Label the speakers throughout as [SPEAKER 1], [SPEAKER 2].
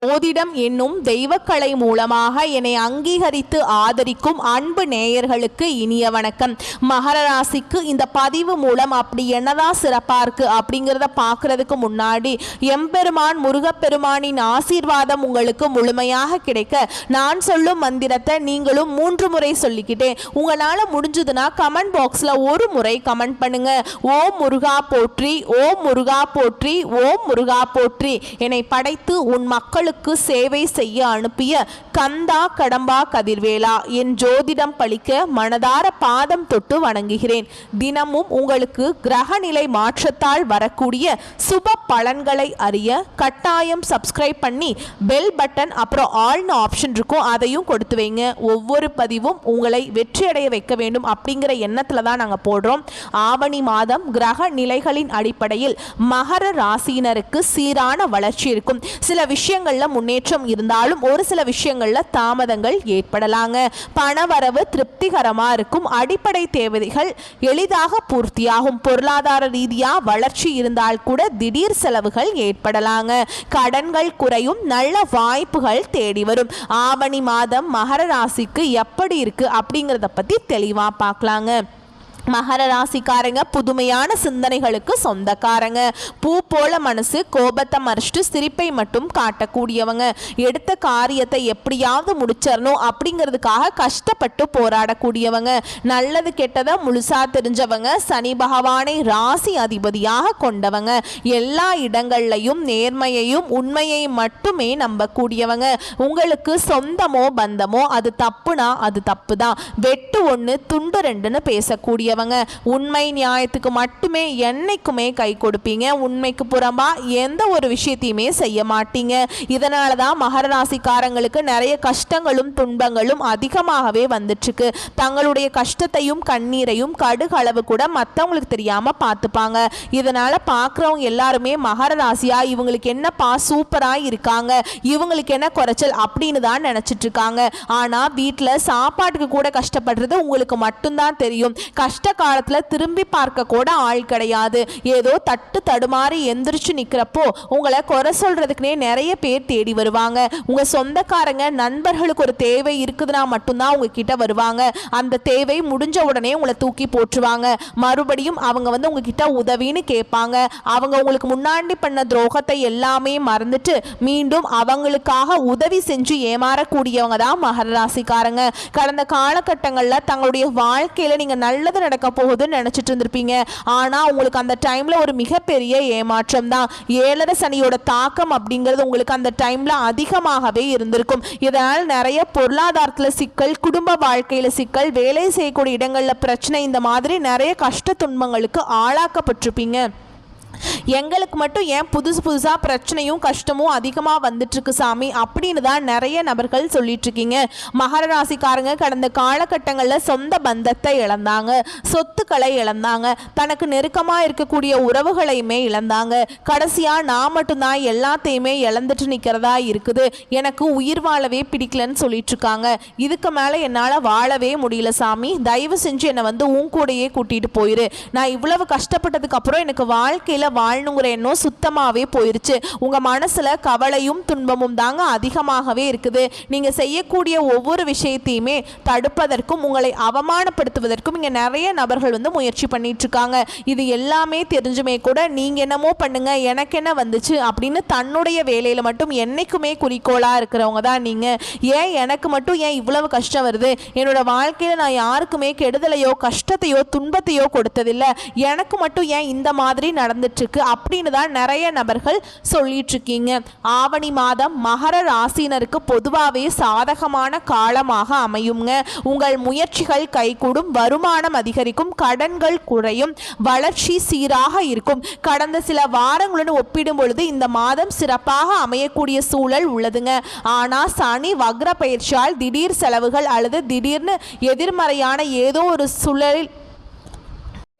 [SPEAKER 1] ஜோதிடம் என்னும் தெய்வக்கலை மூலமாக என்னை அங்கீகரித்து ஆதரிக்கும் அன்பு நேயர்களுக்கு இனிய வணக்கம். மகர ராசிக்கு இந்த பதிவு மூலம் அப்படி என்னதான் சிறப்பா இருக்கு அப்படிங்கிறத பார்க்கறதுக்கு முன்னாடி எம்பெருமான் முருகப்பெருமானின் ஆசீர்வாதம் உங்களுக்கு முழுமையாக கிடைக்க நான் சொல்லும் மந்திரத்தை நீங்களும் 3 முறை சொல்லிக்கிட்டேன். உங்களால முடிஞ்சதுன்னா கமெண்ட் பாக்ஸ்ல ஒரு முறை கமெண்ட் பண்ணுங்க. ஓம் முருகா போற்றி, ஓம் முருகா போற்றி, ஓம் முருகா போற்றி. என்னை படைத்து உன் மக்களுக்கு சேவை செய்ய அனுப்பிய கந்தா கடம்பா கதிர்வேலா, என் ஜோதிடம் பழிக்க மனதார பாதம் தொட்டு வணங்குகிறேன். தினமும் உங்களுக்கு கிரகநிலை மாற்றத்தால் வரக்கூடிய சுப பலன்களை அறிய கட்டாயம் சப்ஸ்கிரைப் பண்ணி பெல் பட்டன் அப்புறம் ஆல்னு ஆப்ஷன் இருக்கும், அதையும் கொடுத்து வைங்க. ஒவ்வொரு பதிவும் உங்களை வெற்றியடைய வைக்க வேண்டும் அப்படிங்கிற எண்ணத்தில் தான் நாங்கள் போடுறோம். ஆவணி மாதம் கிரக நிலைகளின் அடிப்படையில் மகர ராசியினருக்கு சீரான வளர்ச்சி இருக்கும். சில விஷயங்கள்ல முன்னேற்றம் இருந்தாலும் ஒரு சில விஷயங்கள்ல தாமதங்கள் ஏற்படலாங்க. பணவரவு திருப்திகரமா இருக்கும். அடிப்படை தேவைகள் எளிதாக பூர்த்தியாகும். பொருளாதார ரீதியா வளர்ச்சி இருந்தால் கூட திடீர் செலவுகள் ஏற்படலாங்க. கடன்கள் குறையும். நல்ல வாய்ப்புகள் தேடி வரும். ஆவணி மாதம் மகர ராசிக்கு எப்படி இருக்கு அப்படிங்கிறத பத்தி தெளிவா பார்க்கலாங்க. மகர ராசிக்காரங்க புதுமையான சிந்தனைகளுக்கு சொந்தக்காரங்க. பூ போல மனசு, கோபத்தை மறைச்சிட்டு சிரிப்பை மட்டும் காட்டக்கூடியவங்க. எடுத்த காரியத்தை எப்படியாவது முடிச்சிடணும் அப்படிங்கிறதுக்காக கஷ்டப்பட்டு போராடக்கூடியவங்க. நல்லது கெட்டதை முழுசா தெரிஞ்சவங்க. சனி பகவானை ராசி அதிபதியாக கொண்டவங்க. எல்லா இடங்கள்லையும் நேர்மையையும் உண்மையை மட்டுமே நம்பக்கூடியவங்க. உங்களுக்கு சொந்தமோ பந்தமோ அது தப்புனா அது தப்பு தான். வெட்டு 1 துண்டு 2ன்னு பேசக்கூடிய உண்மை நியாயத்துக்கு மட்டுமே என்னைக்குமே கை கொடுப்பீங்க. உண்மைக்கு புறம்பா எந்த ஒரு விஷயத்தையுமே செய்ய மாட்டீங்க. இதனால தான் மகர ராசிக்காரங்களுக்கு நிறைய கஷ்டங்களும் துன்பங்களும் அதிகமாகவே வந்துட்டு இருக்கு. தங்களுடைய கஷ்டத்தையும் கண்ணீரையும் கடுகளவு கூட மற்றவங்களுக்கு தெரியாம பார்த்துப்பாங்க. இதனால பார்க்குறவங்க எல்லாருமே மகர ராசியா இவங்களுக்கு என்னப்பா சூப்பரா இருக்காங்க, இவங்களுக்கு என்ன குறைச்சல் அப்படின்னு தான் நினைச்சிட்டு இருக்காங்க. ஆனா வீட்டில் சாப்பாட்டுக்கு கூட கஷ்டப்படுறது உங்களுக்கு மட்டும்தான் தெரியும். கஷ்ட காலத்துல திரும்பி பார்க்க கூட ஆள் கிடையாது. ஏதோ தட்டு தடுமாறி எந்திரிச்சு நிக்கிறப்போ உங்களை குறை சொல்றதுக்குனே நிறைய பேர் தேடி வருவாங்க. உங்க சொந்தக்காரங்க நண்பர்களுக்கு ஒரு தேவை இருக்குதுன்னா மட்டும்தான் உங்ககிட்ட வருவாங்க. அந்த தேவை முடிஞ்ச உடனே உங்களை தூக்கி போட்டுருவாங்க. மறுபடியும் அவங்க உங்ககிட்ட உதவின்னு கேட்பாங்க. அவங்க உங்களுக்கு முன்னாடி பண்ண துரோகத்தை எல்லாமே மறந்துட்டு மீண்டும் அவங்களுக்காக உதவி செஞ்சு ஏமாறக்கூடியவங்க தான் மகர ராசிக்காரங்க. கடந்த காலகட்டங்கள்ல தங்களுடைய வாழ்க்கையில நீங்க நல்லது நடக்க போகுதுன்னு நினைச்சிட்டு இருந்திருப்பீங்க. ஆனா உங்களுக்கு அந்த டைம்ல ஒரு மிகப்பெரிய ஏமாற்றம் தான். 7 சனியோட தாக்கம் அப்படிங்கிறது உங்களுக்கு அந்த டைம்ல அதிகமாகவே இருந்திருக்கும். இதனால் நிறைய பொருளாதாரத்துல சிக்கல், குடும்ப வாழ்க்கையில சிக்கல், வேலை செய்யக்கூடிய இடங்கள்ல பிரச்சனை, இந்த மாதிரி நிறைய கஷ்ட துன்பங்களுக்கு ஆளாக்கப்பட்டிருப்பீங்க. எங்களுக்கு மட்டும் ஏன் புதுசாக பிரச்சனையும் கஷ்டமும் அதிகமாக வந்துட்டு இருக்கு சாமி அப்படின்னு தான் நிறைய நபர்கள் சொல்லிட்டு இருக்கீங்க. மகர ராசிக்காரங்க கடந்த காலகட்டங்களில் சொந்த பந்தத்தை இழந்தாங்க, சொத்துக்களை இழந்தாங்க, தனக்கு நெருக்கமாக இருக்கக்கூடிய உறவுகளையுமே இழந்தாங்க. கடைசியாக நான் மட்டும்தான் எல்லாத்தையுமே இழந்துட்டு நிற்கிறதா இருக்குது, எனக்கு உயிர் வாழவே பிடிக்கலன்னு சொல்லிட்டு இருக்காங்க. இதுக்கு மேலே என்னால் வாழவே முடியல சாமி, தயவு செஞ்சு என்னை உன் கூடையே கூட்டிகிட்டு போயிரு. நான் இவ்வளவு கஷ்டப்பட்டதுக்கு அப்புறம் எனக்கு வாழ்க்கையில் வாழணுங்கிற எண்ணம் சுத்தமாகவே போயிருச்சு. உங்கள் மனசில் கவலையும் துன்பமும் தாங்க அதிகமாகவே இருக்குது. நீங்கள் செய்யக்கூடிய ஒவ்வொரு விஷயத்தையுமே தடுப்பதற்கும் உங்களை அவமானப்படுத்துவதற்கும் இங்கே நிறைய நபர்கள் முயற்சி பண்ணிட்டு இருக்காங்க. இது எல்லாமே தெரிஞ்சுமே கூட நீங்கள் என்னமோ பண்ணுங்க, எனக்கு என்ன வந்துச்சு அப்படின்னு தன்னுடைய வேலையில் மட்டும் என்னைக்குமே குறிக்கோளாக இருக்கிறவங்க தான் நீங்கள். ஏன் எனக்கு மட்டும் ஏன் இவ்வளவு கஷ்டம் வருது, என்னோட வாழ்க்கையில் நான் யாருக்குமே கெடுதலையோ கஷ்டத்தையோ துன்பத்தையோ கொடுத்ததில்லை, எனக்கு மட்டும் ஏன் இந்த மாதிரி நடந்துட்டு இருக்கு அப்படின்னு தான் நிறைய நபர்கள் சொல்லிட்டு இருக்கீங்க. ஆவணி மாதம் மகர ராசினருக்கு பொதுவாகவே சாதகமான காலமாக அமையுங்க. உங்கள் முயற்சிகள் கைகூடும், வருமானம் அதிகரிக்கும், கடன்கள் குறையும், வளர்ச்சி சீராக இருக்கும். கடந்த சில வாரங்களுடன் ஒப்பிடும் பொழுது இந்த மாதம் சிறப்பாக அமையக்கூடிய சூழல் உள்ளதுங்க. ஆனால் சனி வக்ர பயிற்சியால் திடீர் செலவுகள் அல்லது திடீர்னு எதிர்மறையான ஏதோ ஒரு சூழலில்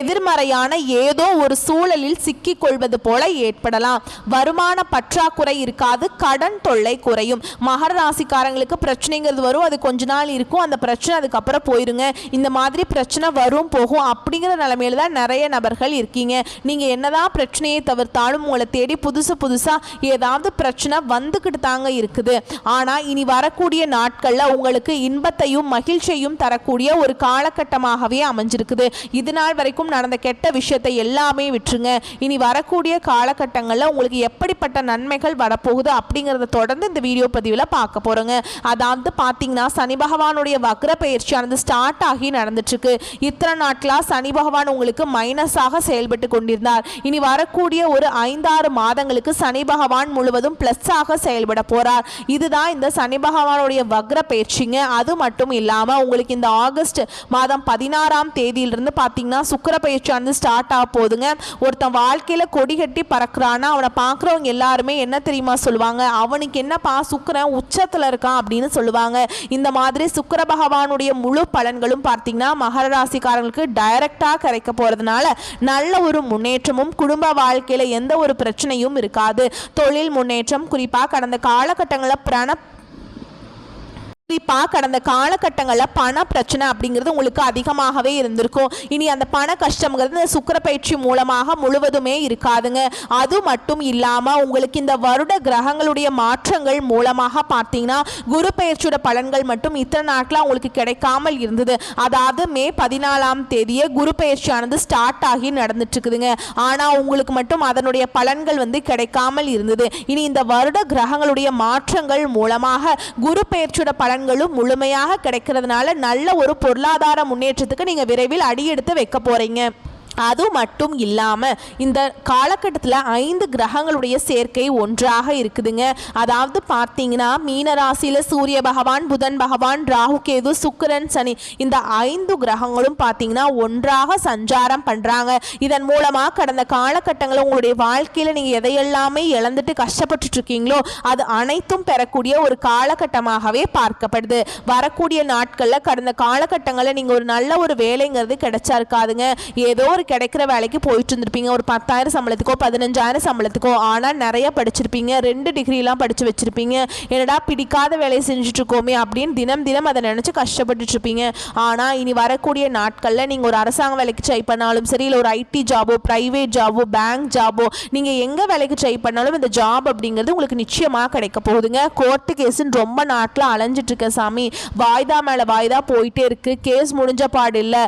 [SPEAKER 1] எதிர்மறையான ஏதோ ஒரு சூழலில் சிக்கிக் கொள்வது போல ஏற்படலாம். வருமான பற்றாக்குறை இருக்காது, கடன் தொல்லை குறையும். மகர ராசிக்காரங்களுக்கு பிரச்சனைங்கிறது வரும், அது கொஞ்ச நாள் இருக்கும், அந்த பிரச்சனை அதுக்கப்புறம் போயிருங்க. இந்த மாதிரி பிரச்சனை வரும் போகும் அப்படிங்கிற நிலைமையில தான் நிறைய நபர்கள் இருக்கீங்க. நீங்கள் என்னதான் பிரச்சனையை தவிர்த்தாலும் உங்களை தேடி புதுசாக ஏதாவது பிரச்சனை வந்துக்கிட்டு தாங்க இருக்குது. ஆனால் இனி வரக்கூடிய நாட்களில் உங்களுக்கு இன்பத்தையும் மகிழ்ச்சியையும் தரக்கூடிய ஒரு காலகட்டமாகவே அமைஞ்சிருக்குது. இது நாள் வரைக்கும் நடந்த கெட்ட விஷயத்தை எல்லாமே விட்டுருங்க. இனி வரக்கூடிய காலகட்டங்களில் உங்களுக்கு எப்படிப்பட்ட நன்மைகள் வரப்போகுது அப்படிங்கிறத தொடர்ந்து இந்த வீடியோ பதிவில் பார்க்க போகிறோங்க. அதாவது பார்த்தீங்கன்னா சனி பகவானுடைய வக்ர பயிற்சியானது ஸ்டார்ட் ஆகி நடந்துட்டுருக்கு. இத்தனை நாட்களாக சனி பகவான் உங்களுக்கு மைனஸாக செயல்பட்டு கொண்டிருந்தார். இனி வரக்கூடிய ஒரு 5-6 மாதங்களுக்கு சனி பகவான் முழுவதும் ப்ளஸ்ஸாக செயல்பட போகிறார். இதுதான் இந்த சனி பகவானுடைய வக்ர பயிற்சிங்க. அது மட்டும் இல்லாமல் உங்களுக்கு இந்த ஆகஸ்ட் மாதம் 16ஆம் தேதியிலிருந்து பார்த்தீங்கன்னா சுக்கிர பயிற்சியானது ஸ்டார்ட் ஆக போகுதுங்க. ஒருத்தன் வாழ்க்கையில் கொடி கட்டி பறக்கிறான்னா அவனை பார்க்குறவங்க எல்லாருமே என்ன தெரியுமா சொல்லுவாங்க, அவனுக்கு என்னப்பா சுக்கிரன் உச்சத்தில் இருக்கான் அப்படின்னு சொல்லுவாங்க. இந்த மாதிரி சுக்கிர பகவானுடைய முழு பலன்களும் பார்த்தீங்கன்னா மகர ராசிக்காரங்களுக்கு டைரக்டாக கிடைக்க போகிறதுனால நல்ல ஒரு முன்னேற்றமும் குடும்ப வாழ்க்கையில் எந்த ஒரு பிரச்சனையும் இருக்காது. தொழில் முன்னேற்றம், குறிப்பாக கடந்த காலகட்டங்களில் கடந்த காலகட்டங்களில் பண பிரச்சனை அப்படிங்கிறது உங்களுக்கு அதிகமாகவே இருந்திருக்கும். இனி அந்த பண கஷ்டம்ங்கிறது சுக்கிர பயிற்சி மூலமாக முழுவதுமே இருக்காதுங்க. அது மட்டும் இல்லாமல் உங்களுக்கு இந்த வருட கிரகங்களுடைய மாற்றங்கள் மூலமாக பார்த்தீங்கன்னா குரு பயிற்சியோட பலன்கள் மட்டும் இத்தனை நாட்களாக உங்களுக்கு கிடைக்காமல் இருந்தது. அதாவது மே 14ஆம் தேதியே குரு பயிற்சியானது ஸ்டார்ட் ஆகி நடந்துட்டு இருக்குதுங்க. ஆனால் உங்களுக்கு மட்டும் அதனுடைய பலன்கள் கிடைக்காமல் இருந்தது. இனி இந்த வருட கிரகங்களுடைய மாற்றங்கள் மூலமாக குரு பயிற்சியோட பலன்களும் முழுமையாக கிடைக்கிறதுனால நல்ல ஒரு பொருளாதார முன்னேற்றத்துக்கு நீங்க விரைவில் அடியெடுத்து வைக்க போறீங்க. அது மட்டும் இல்லாமல் இந்த காலகட்டத்தில் 5 கிரகங்களுடைய சேர்க்கை ஒன்றாக இருக்குதுங்க. அதாவது பார்த்தீங்கன்னா மீனராசியில் சூரிய பகவான், புதன் பகவான், ராகு கேது, சுக்கிரன், சனி இந்த 5 கிரகங்களும் பார்த்தீங்கன்னா ஒன்றாக சஞ்சாரம் பண்ணுறாங்க. இதன் மூலமாக கடந்த காலகட்டங்களில் உங்களுடைய வாழ்க்கையில் நீங்கள் எதையெல்லாமே இழந்துட்டு கஷ்டப்பட்டு இருக்கீங்களோ அது அனைத்தும் பெறக்கூடிய ஒரு காலகட்டமாகவே பார்க்கப்படுது. வரக்கூடிய நாட்களில் கடந்த காலகட்டங்களில் நீங்கள் ஒரு நல்ல ஒரு வேலைங்கிறது கிடைச்சா இருக்காதுங்க. ஏதோ ஒரு கிடைக்கிற வேலைக்கு போயிட்டு இருந்திருப்பீங்க, ஒரு 10,000 சம்பளத்துக்கோ 15,000 சம்பளத்துக்கோ. ஆனால் நிறைய படிச்சிருப்பீங்க, 2 டிகிரிலாம் படித்து வச்சுருப்பீங்க. என்னடா பிடிக்காத வேலையை செஞ்சுட்டு இருக்கோமே அப்படின்னு தினம் அதை நினச்சி கஷ்டப்பட்டுட்டு இருப்பீங்க. ஆனால் இனி வரக்கூடிய நாட்களில் நீங்கள் ஒரு அரசாங்க வேலைக்கு ட்ரை பண்ணாலும் சரி, இல்லை ஒரு ஐடி ஜாபோ, ப்ரைவேட் ஜாபோ, பேங்க் ஜாபோ, நீங்கள் எங்கே வேலைக்கு ட்ரை பண்ணாலும் இந்த ஜாப் அப்படிங்கிறது உங்களுக்கு நிச்சயமாக கிடைக்க போகுதுங்க. கோர்ட்டு கேஸுன்னு ரொம்ப நாட்டில் அலைஞ்சிட்டு இருக்க சாமி, வாய்தா மேலே வாய்தா போயிட்டே இருக்குது. கேஸ் முடிஞ்ச பாடு இல்லை,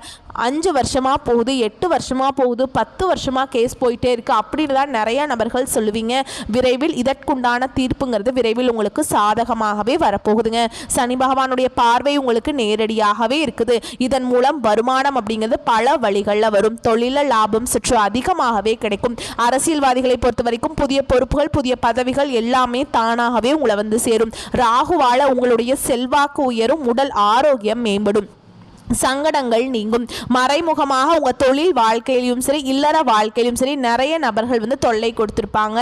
[SPEAKER 1] 5 வருஷமாக போகுது, 8 வருஷமாக போகுது, 10 வருஷமாக கேஸ் போயிட்டே இருக்குது அப்படின்னு தான் நிறையா நபர்கள் சொல்லுவீங்க. விரைவில் இதற்குண்டான தீர்ப்புங்கிறது விரைவில் உங்களுக்கு சாதகமாகவே வரப்போகுதுங்க. சனி பகவானுடைய பார்வை உங்களுக்கு நேரடியாகவே இருக்குது. இதன் மூலம் வருமானம் அப்படிங்கிறது பல வழிகளில் வரும். தொழிலில் லாபம் சற்று அதிகமாகவே கிடைக்கும். அரசியல்வாதிகளை பொறுத்த வரைக்கும் புதிய பொறுப்புகள், புதிய பதவிகள் எல்லாமே தானாகவே உங்களை சேரும். ராகுவால உங்களுடைய செல்வாக்கு உயரும், உடல் ஆரோக்கியம் மேம்படும், சங்கடங்கள் நீங்கும். மறைமுகமாக உங்கள் தொழில் வாழ்க்கையிலும் சரி, இல்லற வாழ்க்கையிலும் சரி நிறைய நபர்கள் தொல்லை கொடுத்துருப்பாங்க.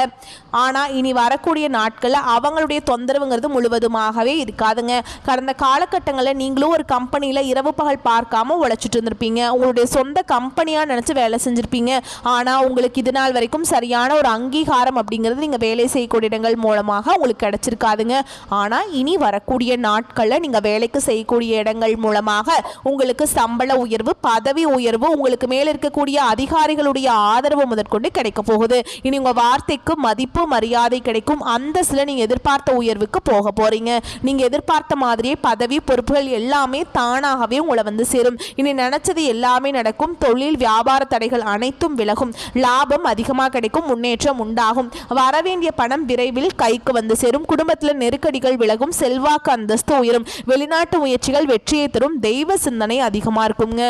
[SPEAKER 1] ஆனால் இனி வரக்கூடிய நாட்களில் அவங்களுடைய தொந்தரவுங்கிறது முழுவதுமாகவே இருக்காதுங்க. கடந்த காலகட்டங்களில் நீங்களும் ஒரு கம்பெனியில் இரவு பகல் பார்க்காம உழைச்சிட்டு இருந்திருப்பீங்க. உங்களுடைய சொந்த கம்பெனியாக நினச்சி வேலை செஞ்சுருப்பீங்க. ஆனால் உங்களுக்கு இது நாள் வரைக்கும் சரியான ஒரு அங்கீகாரம் அப்படிங்கிறது நீங்கள் வேலை செய்யக்கூடிய இடங்கள் மூலமாக உங்களுக்கு கிடைச்சிருக்காதுங்க. ஆனால் இனி வரக்கூடிய நாட்களில் நீங்கள் வேலைக்கு செய்யக்கூடிய இடங்கள் மூலமாக உங்களுக்கு சம்பள உயர்வு, பதவி உயர்வு, உங்களுக்கு மேல இருக்கக்கூடிய அதிகாரிகளுடைய ஆதரவு முதற்கொண்டு கிடைக்க போகுது. இனி உங்க வார்த்தைக்கு மதிப்பு மரியாதை கிடைக்கும். அந்த சில நீங்க எதிர்பார்த்த உயர்வுக்கு போக போறீங்க. நீங்க எதிர்பார்த்த மாதிரியே பதவி பொறுப்புகள் எல்லாமே தானாகவே உங்களை சேரும். இனி நினைச்சது எல்லாமே நடக்கும். தொழில் வியாபார தடைகள் அனைத்தும் விலகும். லாபம் அதிகமாக கிடைக்கும், முன்னேற்றம் உண்டாகும். வரவேண்டிய பணம் விரைவில் கைக்கு சேரும். குடும்பத்தில் நெருக்கடிகள் விலகும், செல்வாக்கு அந்தஸ்து உயரும். வெளிநாட்டு முயற்சிகள் வெற்றியை தரும். தெய்வ சிந்தனை அதிகமாக இருக்குங்க.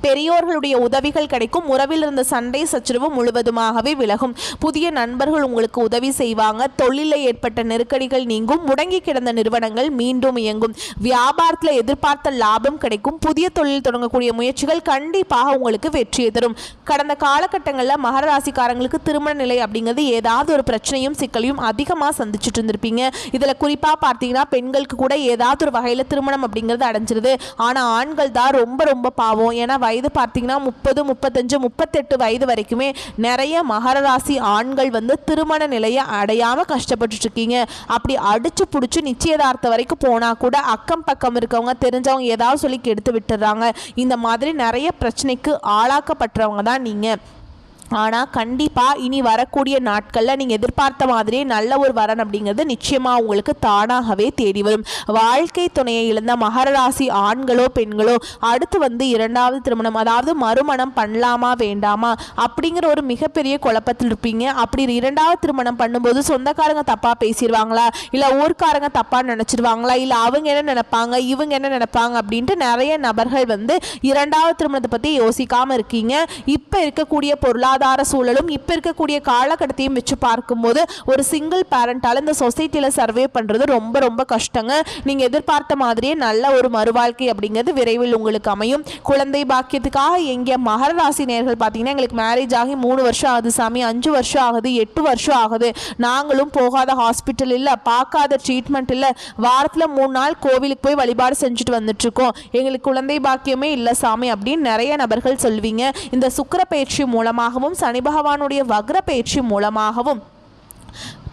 [SPEAKER 1] பெரியோர்களுடைய உதவிகள் கிடைக்கும். உறவில் இருந்த சண்டை சச்சரவு முழுவதுமாகவே விலகும். புதிய நண்பர்கள் உங்களுக்கு உதவி செய்வாங்க. தொழிலில் ஏற்பட்ட நெருக்கடிகள் நீங்கும். முடங்கி கிடந்த நிறுவனங்கள் மீண்டும் இயங்கும். வியாபாரத்தில் எதிர்பார்த்த லாபம் கிடைக்கும். புதிய தொழில் தொடங்கக்கூடிய முயற்சிகள் கண்டிப்பாக உங்களுக்கு வெற்றியை தரும். கடந்த காலகட்டங்களில் மகர ராசிக்காரங்களுக்கு திருமண நிலை அப்படிங்கிறது ஏதாவது ஒரு பிரச்சனையும் சிக்கலையும் அதிகமாக சந்திச்சுட்டு இருந்திருப்பீங்க. இதில் குறிப்பாக பார்த்தீங்கன்னா பெண்களுக்கு கூட ஏதாவது ஒரு வகையில் திருமணம் அப்படிங்கிறது அடைஞ்சிருது. ஆனால் ஆண்கள் தான் ரொம்ப பாவம். ஏன்னா வயது பார்த்தீங்கன்னா 30, 35, 38 வயது வரைக்குமே நிறைய மகர ராசி ஆண்கள் வந்து திருமண நிலையை அடையாமல் கஷ்டப்பட்டுட்டு இருக்கீங்க. அப்படி அடிச்சு பிடிச்சி நிச்சயதார்த்தம் வரைக்கும் போனால் கூட அக்கம் பக்கம் இருக்கவங்க தெரிஞ்சவங்க ஏதாவது சொல்லி கெடுத்து விட்டுறாங்க. இந்த மாதிரி நிறைய பிரச்சனைக்கு ஆளாக்கப்பட்டவங்க தான் நீங்கள். ஆனால் கண்டிப்பாக இனி வரக்கூடிய நாட்களில் நீங்கள் எதிர்பார்த்த மாதிரியே நல்ல ஒரு வரன் அப்படிங்கிறது நிச்சயமாக உங்களுக்கு தானாகவே தேடி வரும். வாழ்க்கை துணையை இழந்த மகர ராசி ஆண்களோ பெண்களோ அடுத்து வந்து இரண்டாவது திருமணம், அதாவது மறுமணம் பண்ணலாமா வேண்டாமா அப்படிங்கிற ஒரு மிகப்பெரிய குழப்பத்தில் இருப்பீங்க. அப்படி இரண்டாவது திருமணம் பண்ணும்போது சொந்தக்காரங்க தப்பாக பேசிடுவாங்களா, இல்லை ஊர்க்காரங்க தப்பாக நினச்சிடுவாங்களா, இல்லை அவங்க என்ன நினைப்பாங்க இவங்க என்ன நினைப்பாங்க அப்படின்ட்டு நிறைய நபர்கள் வந்து இரண்டாவது திருமணத்தை பற்றி யோசிக்காமல் இருக்கீங்க. இப்போ இருக்கக்கூடிய பொருளாதார சூழலும் இப்போ இருக்கக்கூடிய காலகட்டத்தையும் வச்சு பார்க்கும்போது ஒரு சிங்கிள் பேரண்டால் இந்த சொசைட்டியில் சர்வே பண்ணுறது ரொம்ப ரொம்ப கஷ்டங்க. நீங்கள் எதிர்பார்த்த மாதிரியே நல்ல ஒரு மறுவாழ்க்கை அப்படிங்கிறது விரைவில் உங்களுக்கு அமையும். குழந்தை பாக்கியத்துக்காக எங்கே மகர ராசி நேயர்கள் பார்த்தீங்கன்னா எங்களுக்கு மேரேஜ் ஆகி 3 வருஷம் ஆகுது சாமி, 5 வருஷம் ஆகுது, 8 வருஷம் ஆகுது, நாங்களும் போகாத ஹாஸ்பிட்டல் இல்லை, பார்க்காத ட்ரீட்மெண்ட் இல்லை, வாரத்தில் 3 நாள் கோவிலுக்கு போய் வழிபாடு செஞ்சுட்டு வந்துட்டு இருக்கோம், எங்களுக்கு குழந்தை பாக்கியமே இல்லை சாமி அப்படின்னு நிறைய நபர்கள் சொல்வீங்க. இந்த சுக்கிர பயிற்சி மூலமாகவும் சனி பகவானுடைய வக்ர பயிற்சி மூலமாகவும்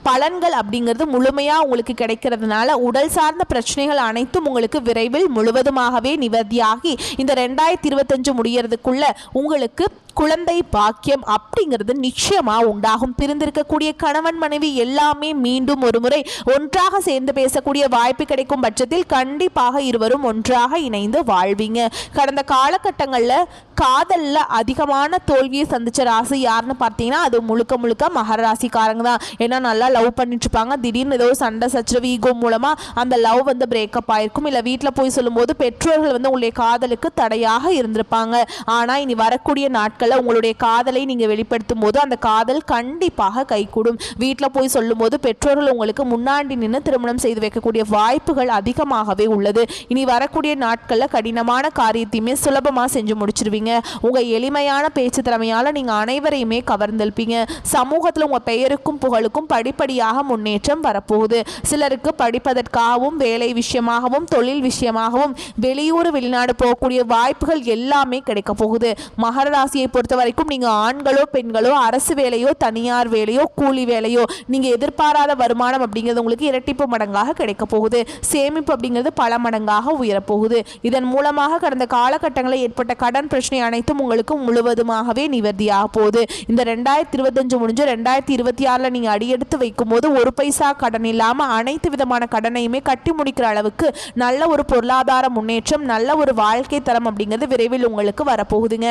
[SPEAKER 1] பலன்கள் அப்படிங்கிறது முழுமையாக உங்களுக்கு கிடைக்கிறதுனால உடல் சார்ந்த பிரச்சனைகள் அனைத்தும் உங்களுக்கு விரைவில் முழுவதுமாகவே நிவர்த்தியாகி இந்த 2025 முடியறதுக்குள்ள உங்களுக்கு குழந்தை பாக்கியம் அப்படிங்கிறது நிச்சயமாக உண்டாகும். பிரிந்திருக்கக்கூடிய கணவன் மனைவி எல்லாமே மீண்டும் ஒரு முறை ஒன்றாக சேர்ந்து பேசக்கூடிய வாய்ப்பு கிடைக்கும் பட்சத்தில் கண்டிப்பாக இருவரும் ஒன்றாக இணைந்து வாழ்வீங்க. கடந்த காலகட்டங்களில் காதலில் அதிகமான தோல்வியை சந்திச்ச ராசி யாருன்னு பார்த்தீங்கன்னா அது முழுக்க முழுக்க மகர ராசிக்காரங்க தான். ஏன்னா நல்லா லவ் பண்ணிட்டு இருப்பாங்க, திடீர்னு ஏதோ சண்டை சச்சரவு ஈகோ மூலமாக அந்த லவ் வந்து பிரேக்கப் ஆயிருக்கும். இல்லை வீட்டில் போய் சொல்லும்போது பெற்றோர்கள் வந்து உங்களுடைய காதலுக்கு தடையாக இருந்திருப்பாங்க. ஆனால் இனி வரக்கூடிய நாட்கள் உங்களுடைய காதலை நீங்க வெளிப்படுத்தும் போது அந்த காதல் கண்டிப்பாக கைகூடும். வீட்டில் போய் சொல்லும் போது பெற்றோர்கள் உங்களுக்கு முன்னாடி நின்று திருமணம் செய்து வைக்கக்கூடிய வாய்ப்புகள் அதிகமாகவே உள்ளது. இனி வரக்கூடிய நாட்களில் கடினமான காரியத்தையுமே சுலபமாக செஞ்சு முடிச்சிருவீங்க. உங்க எளிமையான பேச்சு திறமையால நீங்க அனைவரையுமே கவர்ந்திருப்பீங்க. சமூகத்தில் உங்க பெயருக்கும் புகழுக்கும் படிப்படியாக முன்னேற்றம் வரப்போகுது. சிலருக்கு படிப்பதற்காகவும் வேலை விஷயமாகவும் தொழில் விஷயமாகவும் வெளியூர் வெளிநாடு போகக்கூடிய வாய்ப்புகள் எல்லாமே கிடைக்க போகுது. மகர ராசியை பொறுத்த வரைக்கும் நீங்க ஆண்களோ பெண்களோ அரசு வேலையோ தனியார் வேலையோ கூலி வேலையோ நீங்க எதிர்பாராத வருமானம் அப்படிங்கிறது உங்களுக்கு இரட்டிப்பு மடங்காக கிடைக்க போகுது. சேமிப்பு அப்படிங்கிறது பல மடங்காக உயரப்போகுது. இதன் மூலமாக கடந்த காலகட்டங்களில் ஏற்பட்ட கடன் பிரச்சனை அனைத்தும் உங்களுக்கு முழுவதுமாகவே நிவர்த்தியாக போகுது. இந்த 2025 முடிஞ்சு 2026 நீங்க அடியெடுத்து வைக்கும் போது ஒரு பைசா கடன் இல்லாம அனைத்து விதமான கடனையுமே கட்டி முடிக்கிற அளவுக்கு நல்ல ஒரு பொருளாதார முன்னேற்றம், நல்ல ஒரு வாழ்க்கை தரம் அப்படிங்கிறது விரைவில் உங்களுக்கு வரப்போகுதுங்க.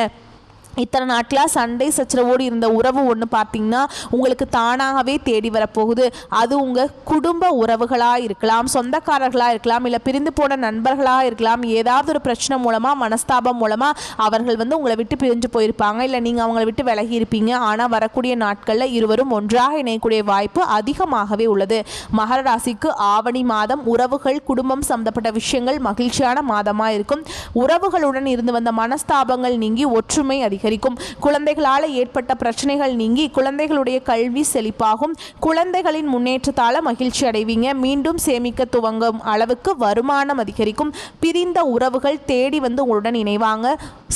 [SPEAKER 1] இத்தனை நாட்களாக சண்டை சச்சரவோடு இருந்த உறவு ஒன்று பார்த்தீங்கன்னா உங்களுக்கு தானாகவே தேடி வரப்போகுது. அது உங்கள் குடும்ப உறவுகளாக இருக்கலாம், சொந்தக்காரர்களாக இருக்கலாம், இல்லை பிரிந்து போன நண்பர்களாக இருக்கலாம். ஏதாவது ஒரு பிரச்சனை மூலமாக மனஸ்தாபம் மூலமாக அவர்கள் வந்து உங்களை விட்டு பிரிஞ்சு போயிருப்பாங்க, இல்லை நீங்கள் அவங்கள விட்டு விலகி இருப்பீங்க. ஆனால் வரக்கூடிய நாட்களில் இருவரும் ஒன்றாக இணையக்கூடிய வாய்ப்பு அதிகமாகவே உள்ளது. மகர ராசிக்கு ஆவணி மாதம் உறவுகள் குடும்பம் சம்பந்தப்பட்ட விஷயங்கள் மகிழ்ச்சியான மாதமாக இருக்கும். உறவுகளுடன் இருந்து வந்த மனஸ்தாபங்கள் நீங்கி ஒற்றுமை அதிகரிக்கும். குழந்தைகளால் ஏற்பட்ட பிரச்சனைகள் நீங்கி குழந்தைகளுடைய கல்வி செழிப்பாகும். குழந்தைகளின் முன்னேற்றத்தால் மகிழ்ச்சி அடைவீங்க. மீண்டும் சேமிக்க துவங்கும் அளவுக்கு வருமானம் அதிகரிக்கும். பிரிந்த உறவுகள் தேடி வந்து உங்களுடன் இணைவாங்க.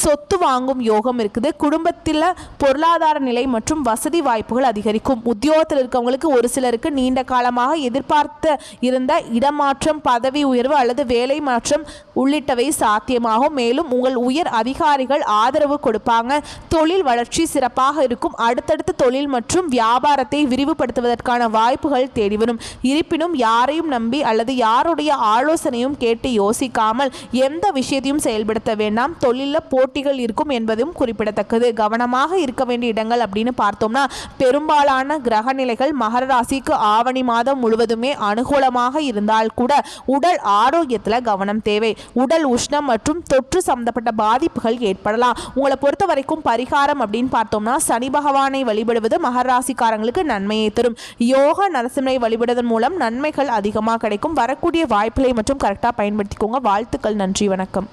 [SPEAKER 1] சொத்து வாங்கும் யோகம் இருக்குது. குடும்பத்தில் பொருளாதார நிலை மற்றும் வசதி வாய்ப்புகள் அதிகரிக்கும். உத்தியோகத்தில் இருக்கவங்களுக்கு ஒரு சிலருக்கு நீண்ட காலமாக எதிர்பார்த்த இருந்த இடமாற்றம், பதவி உயர்வு அல்லது வேலை மாற்றம் உள்ளிட்டவை சாத்தியமாகும். மேலும் உங்கள் உயர் அதிகாரிகள் ஆதரவு கொடுப்பாங்க. தொழில் வளர்ச்சி சிறப்பாக இருக்கும். அடுத்தடுத்த தொழில் மற்றும் வியாபாரத்தை விரிவுபடுத்துவதற்கான வாய்ப்புகள் தேடி வரும். இருப்பினும் யாரையும் நம்பி அல்லது யாருடைய ஆலோசனையும் கேட்டு யோசிக்காமல் எந்த விஷயத்தையும் செயல்படுத்த வேண்டாம். தொழிலில் போட்டிகள் இருக்கும் என்பதும் குறிப்பிடத்தக்கது. கவனமாக இருக்க வேண்டிய இடங்கள் அப்படின்னு பார்த்தோம்னா பெரும்பாலான கிரக நிலைகள் மகர ராசிக்கு ஆவணி மாதம் முழுவதுமே அனுகூலமாக இருந்தால் கூட உடல் ஆரோக்கியத்தில் கவனம் தேவை. உடல் உஷ்ணம் மற்றும் தொற்று சம்பந்தப்பட்ட பாதிப்புகள் ஏற்படலாம். உங்களை பொறுத்த வரைக்கும் பரிகாரம் அப்படின்னு பார்த்தோம்னா சனி பகவானை வழிபடுவது மகர ராசிக்காரங்களுக்கு நன்மையை தரும். யோக நரசிம்மரை வழிபடுவதன் மூலம் நன்மைகள் அதிகமாக கிடைக்கும். வரக்கூடிய வாய்ப்புகளை மற்றும் கரெக்டாக பயன்படுத்திக்கோங்க. வாழ்த்துக்கள். நன்றி, வணக்கம்.